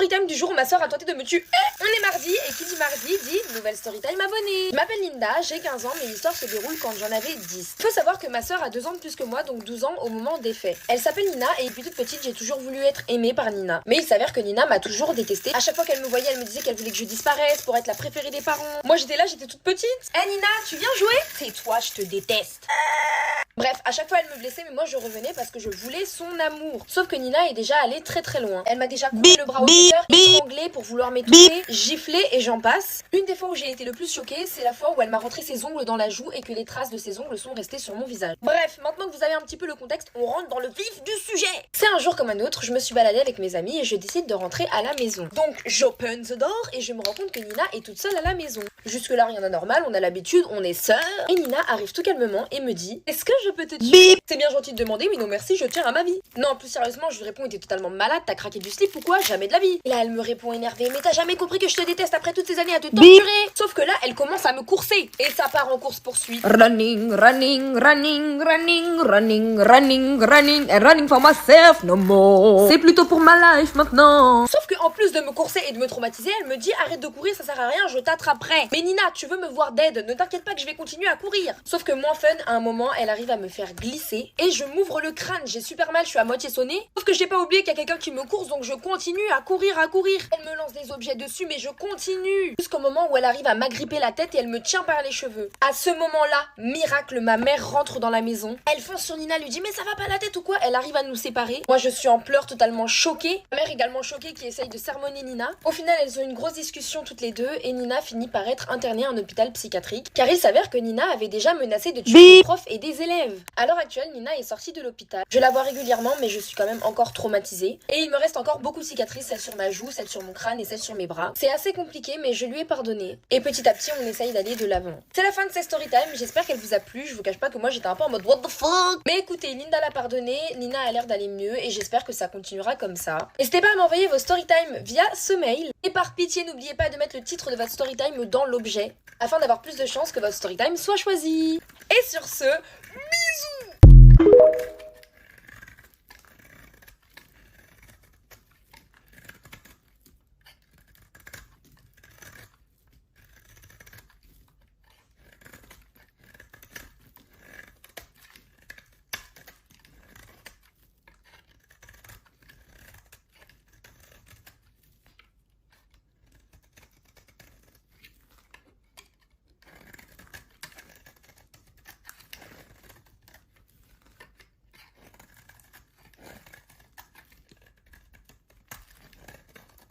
storytime du jour où ma soeur a tenté de me tuer. On est mardi et qui dit mardi dit nouvelle storytime abonnée. Je m'appelle Linda, j'ai 15 ans mais l'histoire se déroule quand j'en avais 10. Il faut savoir que ma soeur a 2 ans de plus que moi, donc 12 ans au moment des faits. Elle s'appelle Nina et depuis toute petite j'ai toujours voulu être aimée par Nina. Mais il s'avère que Nina m'a toujours détestée. À chaque fois qu'elle me voyait, elle me disait qu'elle voulait que je disparaisse pour être la préférée des parents. Moi j'étais là, j'étais toute petite. Nina, tu viens jouer? C'est toi, je te déteste. Bref, à chaque fois elle me blessait mais moi je revenais parce que je voulais son amour. Sauf que Nina est déjà allée très très loin. Elle m'a déjà coupé le bras au cœur, étranglé pour vouloir m'étouffer, giflé et j'en passe. Une des fois où j'ai été le plus choquée, c'est la fois où elle m'a rentré ses ongles dans la joue et que les traces de ses ongles sont restées sur mon visage. Bref, maintenant que vous avez un petit peu le contexte, on rentre dans le vif du sujet. C'est un jour comme un autre, je me suis baladée avec mes amis et je décide de rentrer à la maison. Donc j'open the door et je me rends compte que Nina est toute seule à la maison. Jusque là rien d'anormal, on a l'habitude, on est sœurs. Et Nina arrive tout calmement et me dit: est-ce que je peux te tuer? C'est bien gentil de demander, mais non merci, je tiens à ma vie. Non, plus sérieusement, je lui réponds: t'es totalement malade, t'as craqué du slip ou quoi? Jamais de la vie. Et là, elle me répond énervée: mais t'as jamais compris que je te déteste après toutes ces années à te torturer? Sauf que là, elle commence à me courser. Et ça part en course-poursuite. Running, running, running, running, running, running, running, and running for myself no more. C'est plutôt pour ma life maintenant. Sauf que en plus de me courser et de me traumatiser, elle me dit: arrête de courir, ça sert à rien, je t'attraperai. Mais Nina, tu veux me voir dead? Ne t'inquiète pas que je vais continuer à courir. Sauf que moins fun, à un moment, elle arrive à me faire glisser et je m'ouvre le crâne. J'ai super mal, je suis à moitié sonnée. Sauf que j'ai pas oublié qu'il y a quelqu'un qui me course, donc je continue à courir, à courir. Elle me lance des objets dessus, mais je continue. Jusqu'au moment où elle arrive à m'agripper la tête et elle me tient par les cheveux. À ce moment-là, miracle, ma mère rentre dans la maison. Elle fonce sur Nina, lui dit: mais ça va pas la tête ou quoi? Elle arrive à nous séparer. Moi, je suis en pleurs, totalement choquée. Ma mère également choquée qui essaye de sermonner Nina. Au final, elles ont une grosse discussion toutes les deux et Nina finit par être internée en hôpital psychiatrique car il s'avère que Nina avait déjà menacé de tuer des profs et des élèves. À l'heure actuelle, Nina est sortie de l'hôpital. Je la vois régulièrement mais je suis quand même encore traumatisée. Et il me reste encore beaucoup de cicatrices, celle sur ma joue, celle sur mon crâne et celle sur mes bras. C'est assez compliqué mais je lui ai pardonné. Et petit à petit, on essaye d'aller de l'avant. C'est la fin de cette story time, j'espère qu'elle vous a plu. Je vous cache pas que moi j'étais un peu en mode what the fuck. Mais écoutez, Linda l'a pardonné, Nina a l'air d'aller mieux et j'espère que ça continuera comme ça. N'hésitez pas à m'envoyer vos story time via ce mail. Et par pitié, n'oubliez pas de mettre le titre de votre story time dans l'objet afin d'avoir plus de chances que votre story time soit choisi. Et sur ce, bisous.